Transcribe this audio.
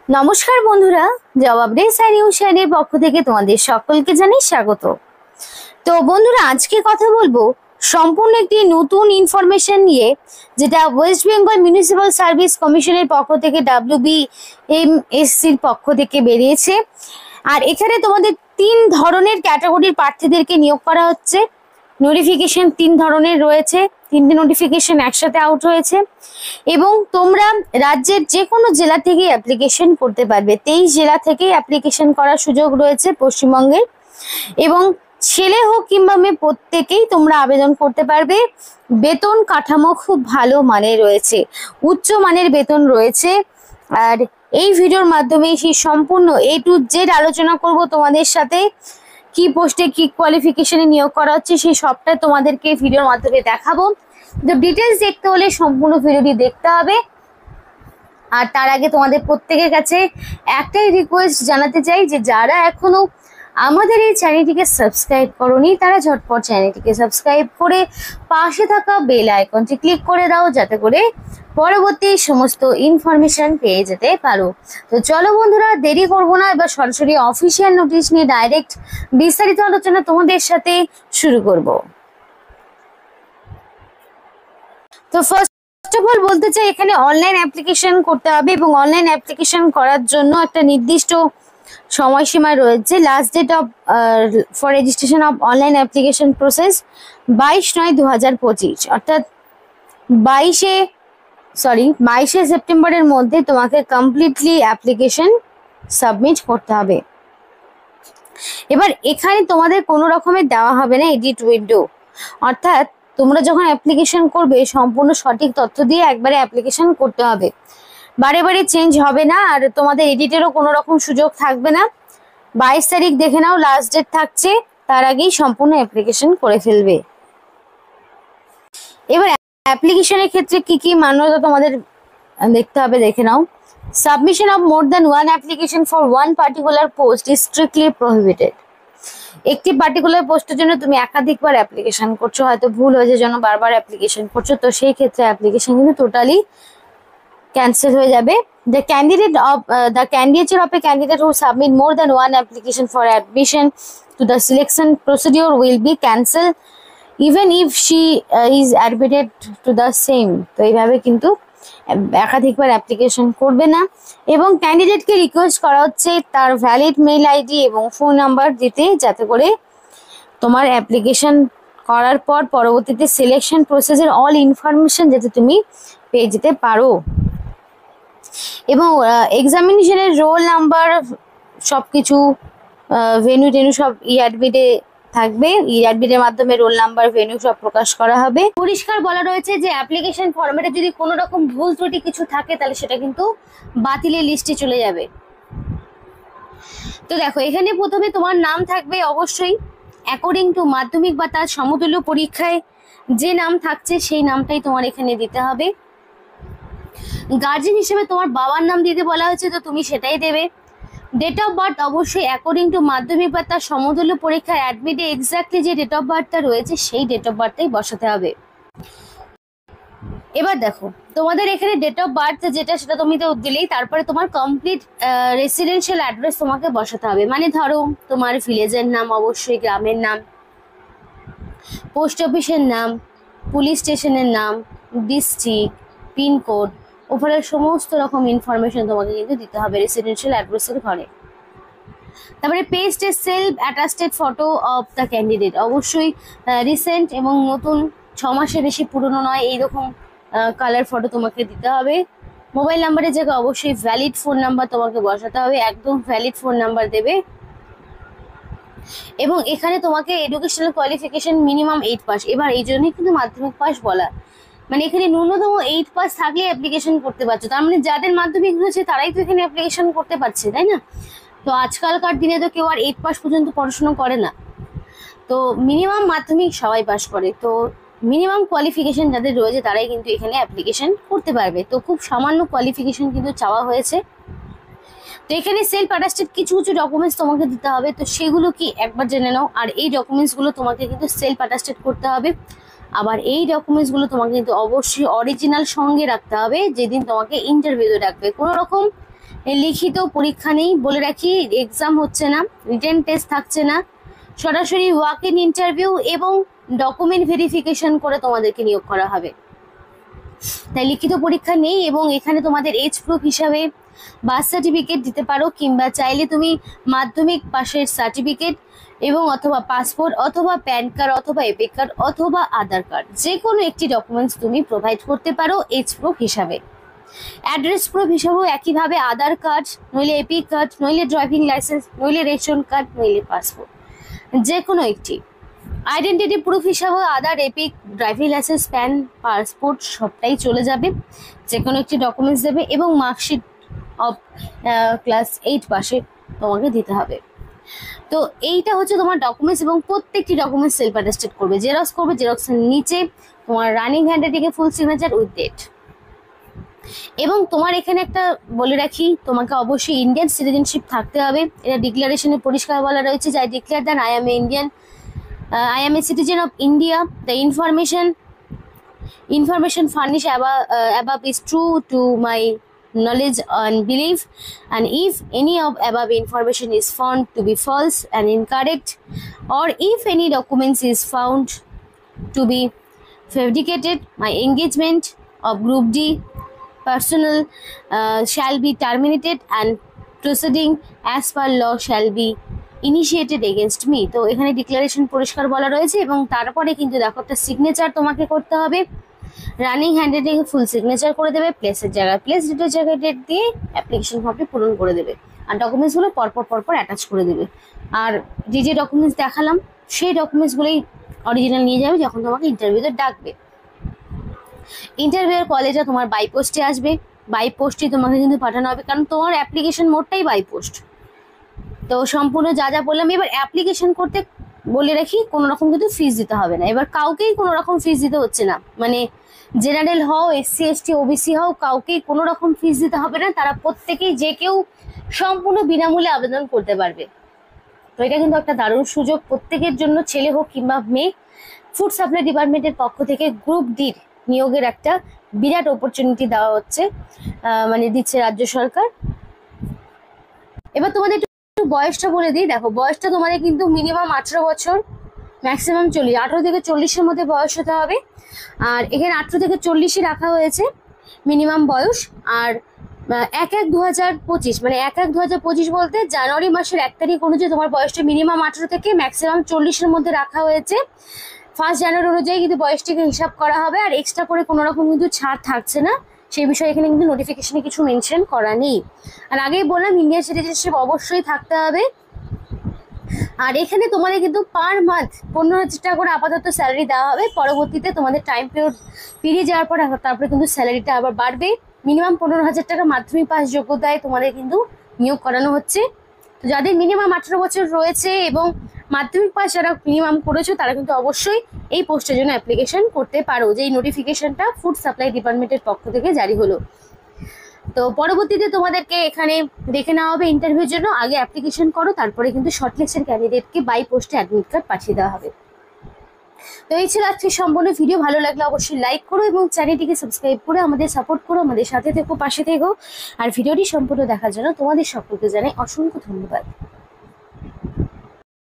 নমস্কার বন্ধুরা, জবাব রে নিউজ চ্যানেলের পক্ষ থেকে তোমাদের সকলকে জানাই স্বাগত। তো বন্ধুরা, আজকে কথা বলবো সম্পূর্ণ একটি নতুন ইনফরমেশন নিয়ে, যেটা ওয়েস্ট বেঙ্গল মিউনিসিপাল সার্ভিস কমিশনের পক্ষ থেকে WBMSCর পক্ষ থেকে বেরিয়েছে। আর এখানে তোমাদের 3 ধরনের ক্যাটাগরির প্রার্থীদেরকে নিয়োগ করা হচ্ছে। নোটিফিকেশন 3 ধরনের রয়েছে, 3টে নোটিফিকেশন একসাথে আউট হয়েছে এবং তোমরা রাজ্যের যে কোনো জেলা থেকে অ্যাপ্লিকেশন করতে পারবে। 23 জেলা থেকে অ্যাপ্লিকেশন করার সুযোগ রয়েছে পশ্চিমবঙ্গের, এবং ছেলে হোক কিংবা মেয়ে প্রত্যেকেই তোমরা আবেদন করতে পারবে। বেতন কাঠামো খুব ভালো মানের রয়েছে, উচ্চ মানের বেতন রয়েছে। আর এই ভিডিওর মাধ্যমে সেই সম্পূর্ণ A to Z আলোচনা করব তোমাদের সাথে। কি পোস্টে কি কোয়ালিফিকেশনে নিয়োগ করা হচ্ছে সেই সবটাই তোমাদেরকে ভিডিওর মাধ্যমে দেখাবো। তো ডিটেলস দেখতে হলে সম্পূর্ণ ভিডিওটি দেখতে হবে। আর তার আগে তোমাদের প্রত্যেকের কাছে একটাই রিকোয়েস্ট জানাতে চাই যে যারা এখনো আমাদের এই চ্যানেলটিকে সাবস্ক্রাইব করোনি তারা ঝটপট চ্যানেলটিকে সাবস্ক্রাইব করে পাশে থাকা বেল আইকনটি ক্লিক করে দাও, যাতে করে পরবর্তী সমস্ত ইনফরমেশন পেয়ে যেতে পারো। তো চলো বন্ধুরা, দেরি করবো না, এবার সরাসরি অফিসিয়াল নোটিশ নিয়ে ডাইরেক্ট বিস্তারিত আলোচনা তোমাদের সাথে শুরু করব। তো ফার্স্ট অফ অল বলতে চাই, এখানে অনলাইন অ্যাপ্লিকেশন করতে হবে এবং অনলাইন অ্যাপ্লিকেশন করার জন্য একটা নির্দিষ্ট সময়সীমা রয়েছে। Last date of for registration of online application process 22/9/2025, অর্থাৎ 22শে সেপ্টেম্বরের মধ্যে তোমাকে কমপ্লিটলি অ্যাপ্লিকেশন সাবমিট করতে হবে। এবার এখানে তোমাদের কোনো রকমের দেওয়া হবে না এডিট উইন্ডো, অর্থাৎ তোমরা যখন অ্যাপ্লিকেশন করবে সম্পূর্ণ সঠিক তথ্য দিয়ে একবারে অ্যাপ্লিকেশন করতে হবে, বারে বারে চেঞ্জ হবে না। আর তোমাদের এডিটেরও কোনো রকম সুযোগ থাকবে না। 22 তারিখ দেখে নাও লাস্ট ডেট থাকছে, তার আগেই সম্পূর্ণ অ্যাপ্লিকেশন করে ফেলবে। এবার অ্যাপ্লিকেশনের ক্ষেত্রে কি কি মান্যতা তোমাদের দেখতে হবে, দেখে নাও। Submission of more than one application for one particular post is strictly prohibited. একটি পার্টিকুলার পোস্টের জন্য তুমি একাধিকবার অ্যাপ্লিকেশন করছো, হয়তো ভুল হয়েছে জন্য বারবার অ্যাপ্লিকেশন করছো, তো সেই ক্ষেত্রে অ্যাপ্লিকেশন কিন্তু টোটালি ক্যান্সেল হয়ে যাবে। The candidature of a candidate who submit more than one application for admission to the selection procedure will be cancelled even if she is admitted to the same. তো এইভাবে কিন্তু একাধিকবার application করবে না। এবং ক্যান্ডিডেটকে request করা হচ্ছে তার ভ্যালিড মেইল আইডি এবং ফোন নাম্বার দিতে, যাতে করে তোমার অ্যাপ্লিকেশন করার পর পরবর্তীতে সিলেকশন প্রসেসের অল ইনফরমেশন যাতে তুমি পেয়ে যেতে পারো। এবং এক্সামিনেশনের রোল নাম্বার সব কিছু, ভেন্যু টেনু সব অ্যাডমিটে থাকবে। অ্যাডমিটের মাধ্যমে রোল নাম্বার, ভেন্যু সব প্রকাশ করা হবে। পরিষ্কার বলা রয়েছে যে অ্যাপ্লিকেশন ফরম্যাটে যদি কোনো রকম ভুল ত্রুটি কিছু থাকে তাহলে সেটা কিন্তু বাতিলের লিস্টে চলে যাবে। তো দেখো, এখানে প্রথমে তোমার নাম থাকবে অবশ্যই অ্যাকর্ডিং টু মাধ্যমিক বা তার সমতুল্য পরীক্ষায় যে নাম থাকছে সেই নামটাই তোমার এখানে দিতে হবে। গার্জেন হিসেবে তোমার বাবার নাম দিতে বলা হয়েছে, তো তুমি সেটাই দেবে। ডেট অফ বার্থ অবশ্যই অ্যাকর্ডিং টু মাধ্যমিক বা তার সমতুল্য পরীক্ষার অ্যাডমিটে এক্স্যাক্টলি যে ডেট অফ বার্থটা রয়েছে সেই ডেট অফ বার্থটাই বসাতে হবে। এবার দেখো, তোমাদের এখানে ডেট অফ বার্থ যেটা সেটা তুমি তো দিলেই, তারপরে তোমার কমপ্লিট রেসিডেন্সিয়াল অ্যাড্রেস তোমাকে বসাতে হবে। মানে ধরো তোমার ভিলেজের নাম, অবশ্যই গ্রামের নাম, পোস্ট অফিসের নাম, পুলিশ স্টেশনের নাম, ডিস্ট্রিক্ট, পিনকোড, ওভারঅল সমস্ত রকম ইনফরমেশন তোমাকে কিন্তু দিতে হবে রেসিডেন্সিয়াল অ্যাড্রেসের ঘরে। তারপরে paste a self attested photo of the candidate, অবশ্যই রিসেন্ট এবং নতুন, 6 মাসের বেশি পুরনো নয়, এইরকম কালার ফটো তোমাকে দিতে হবে। মোবাইল নাম্বারের জায়গায় অবশ্যই ভ্যালিড ফোন নাম্বার তোমাকে বসাতে হবে, একদম ভ্যালিড ফোন নাম্বার দেবে। এবং এখানে তোমাকে এডুকেশনাল কোয়ালিফিকেশন মিনিমাম 8 পাস। এবার এই জন্যই কিন্তু মাধ্যমিক পাস বলা, মানে এখানে ন্যূনতম 8 পাস থাকলে অ্যাপ্লিকেশন করতে পারছো। তার মানে যাদের মাধ্যমিক হয়েছে তারাই তো এখানে অ্যাপ্লিকেশন করতে পারছে, তাই না? তো আজকালকার দিনে তো কেউ আর 8 পাস পর্যন্ত পড়াশোনা করে না, তো মিনিমাম মাধ্যমিক সবাই পাস করে। তো মিনিমাম কোয়ালিফিকেশন যাদের রয়েছে তারাই কিন্তু এখানে অ্যাপ্লিকেশন করতে পারবে। তো খুব সামান্য কোয়ালিফিকেশন কিন্তু চাওয়া হয়েছে। তো এখানে সেলফ অ্যাটাস্টেড কিছু কিছু ডকুমেন্টস তোমাকে দিতে হবে, তো সেগুলো কি একবার জেনে নাও। আর এই ডকুমেন্টসগুলো তোমাকে কিন্তু সেলফ অ্যাটাস্টেড করতে হবে। আবার এই ডকুমেন্টসগুলো তোমাকে কিন্তু অবশ্যই অরিজিনাল সঙ্গে রাখতে হবে যেদিন তোমাকে ইন্টারভিউতে ডাকবে। কোনো রকম লিখিত পরীক্ষা নেই, বলে রাখি এক্সাম হচ্ছে না, রিটেন টেস্ট থাকছে না, সরাসরি ওয়াক ইন ইন্টারভিউ এবং ডকুমেন্ট ভেরিফিকেশন করে তোমাদেরকে নিয়োগ করা হবে। তাই লিখিত পরীক্ষা নেই এবং এখানে তোমাদের এজ প্রুফ হিসাবে বার্থ সার্টিফিকেট দিতে পারো, কিংবা চাইলে তুমি মাধ্যমিক পাশের সার্টিফিকেট এবং অথবা পাসপোর্ট অথবা প্যান কার্ড অথবা এপিক কার্ড অথবা আধার কার্ড, যে কোনো একটি ডকুমেন্টস তুমি প্রোভাইড করতে পারো এজ প্রুফ হিসাবে। অ্যাড্রেস প্রুফ হিসাবেও একইভাবে আধার কার্ড, নইলে এপিক কার্ড, নইলে ড্রাইভিং লাইসেন্স, নইলে রেশন কার্ড, নইলে পাসপোর্ট, যে কোনো একটি। আইডেন্টিটি প্রুফ হিসাবেও Aadhaar, EPIC, driving licence, PAN, passport সবটাই চলে যাবে, যে কোনো একটি ডকুমেন্টস দেবে এবং মার্কশিট অফ ক্লাস 8 পাশে তোমাকে দিতে হবে। তো এইটা হচ্ছে তোমার ডকুমেন্টস এবং প্রত্যেকটি ডকুমেন্টস সেলফ অ্যাটেস্টেড করবে, জেরক্স করবে, জেরক্সের নিচে তোমার রানিং হ্যান্ডরাইটিংয়ে ফুল সিগনেচার উইথ ডেট। এবং তোমার এখানে একটা বলে রাখি, তোমাকে অবশ্যই ইন্ডিয়ান সিটিজেনশিপ থাকতে হবে। এটা ডিক্লারেশনে পরিষ্কার বলা রয়েছে যে I declare that I am a citizen of India. The information furnished above is true to my knowledge and belief, and if any of above information is found to be false and incorrect, or if any documents is found to be fabricated, my engagement of Group D personnel shall be terminated and proceeding as per law shall be initiated against me. তো এখানে declaration পরিষ্কার বলা রয়েছে এবং তারপরে কিন্তু দেখো একটা সিগনেচার তোমাকে করতে হবে, রানিং হ্যান্ডরাইটিং ফুল সিগনেচার করে দেবে, প্লেসের জায়গায় প্লেস, ডেটের জায়গায় ডেট দিয়ে অ্যাপ্লিকেশন ফর্মটি পূরণ করে দেবে, আর ডকুমেন্টসগুলো পরপর অ্যাটাচ করে দেবে। আর যে ডকুমেন্টস দেখালাম সেই ডকুমেন্টসগুলোই অরিজিনাল নিয়ে যাবে যখন তোমাকে ইন্টারভিউতে ডাকবে। ইন্টারভিউয়ের কলেজে তোমার বাই পোস্টে আসবে, বাই পোস্টে তোমাকে কিন্তু পাঠানো হবে, কারণ তোমার অ্যাপ্লিকেশন মোডটাই বাই পোস্ট। তো সম্পূর্ণ যা বললাম। এবার অ্যাপ্লিকেশন করতে বলে রাখি কোনো রকম কিন্তু ফিস দিতে হবে না, এবার কাউকেই কোনো রকম ফিস দিতে হচ্ছে না, মানে জেনারেল হও, এসসি এসটি ওবিসি হও, কাউকেই কোনো রকম ফিস দিতে হবে না, তারা প্রত্যেকেই যে কেউ সম্পূর্ণ বিনামূল্যে আবেদন করতে পারবে। তো এটা কিন্তু একটা দারুণ সুযোগ প্রত্যেকের জন্য, ছেলে হোক কিংবা মেয়ে। ফুড সাপ্লাই ডিপার্টমেন্টের পক্ষ থেকে গ্রুপ ডির নিয়োগের একটা বিরাট অপরচুনিটি দেওয়া হচ্ছে, মানে দিচ্ছে রাজ্য সরকার। এবার তোমাদের বয়সটা বলে দিই, দেখো বয়সটা তোমাদের কিন্তু মিনিমাম 18 বছর, ম্যাক্সিমাম 40, 18 থেকে 40-এর মধ্যে বয়স হতে হবে। আর এখানে 18 থেকে 40-ই রাখা হয়েছে মিনিমাম বয়স। আর 1/1/2025 মানে 1/1/2025 বলতে জানুয়ারি মাসের 1 তারিখ অনুযায়ী তোমার বয়সটা মিনিমাম 18 থেকে ম্যাক্সিমাম 40-এর মধ্যে রাখা হয়েছে। 1 জানুয়ারি অনুযায়ী কিন্তু বয়সটিকে হিসাব করা হবে, আর এক্সট্রা করে কোনো রকম কিন্তু ছাড় থাকছে না, সেই বিষয়ে এখানে কিন্তু নোটিফিকেশনে কিছু মেনশন করা নেই। আর আগেই বললাম ইন্ডিয়ান সিটিজেনশিপ অবশ্যই থাকতে হবে। আর এখানে তোমাদের কিন্তু পার মান্থ 15,000 টাকা করে আপাতত স্যালারি দেওয়া হবে, পরবর্তীতে তোমাদের টাইম পিরিয়ড পেরিয়ে যাওয়ার পর তারপরে কিন্তু স্যালারিটা আবার বাড়বে। মিনিমাম 15,000 টাকা মাধ্যমিক পাস যোগ্যতায় তোমাদের কিন্তু নিয়োগ করানো হচ্ছে। তো যাদের মিনিমাম 18 বছর রয়েছে এবং মাধ্যমিক পাস যারা মিনিমাম করেছো তারা কিন্তু অবশ্যই এই পোস্টের জন্য অ্যাপ্লিকেশন করতে পারো, যে এই নোটিফিকেশনটা ফুড সাপ্লাই ডিপার্টমেন্টের পক্ষ থেকে জারি হলো। তো পরবর্তীতে তোমাদেরকে এখানে দেখে নেওয়া হবে ইন্টারভিউর জন্য, আগে অ্যাপ্লিকেশন করো, তারপরে কিন্তু শর্টলিস্টেড ক্যান্ডিডেটকে বাই পোস্টে অ্যাডমিট কার্ড পাঠিয়ে দেওয়া হবে। তো এই ছিল আজকে সম্পূর্ণ ভিডিও। ভালো লাগলে অবশ্যই লাইক করো এবং চ্যানেলটিকে সাবস্ক্রাইব করে আমাদের সাপোর্ট করো, আমাদের সাথে থেকো, পাশে থেকো। আর ভিডিওটি সম্পূর্ণ দেখার জন্য তোমাদের সকলকে জানাই অসংখ্য ধন্যবাদ।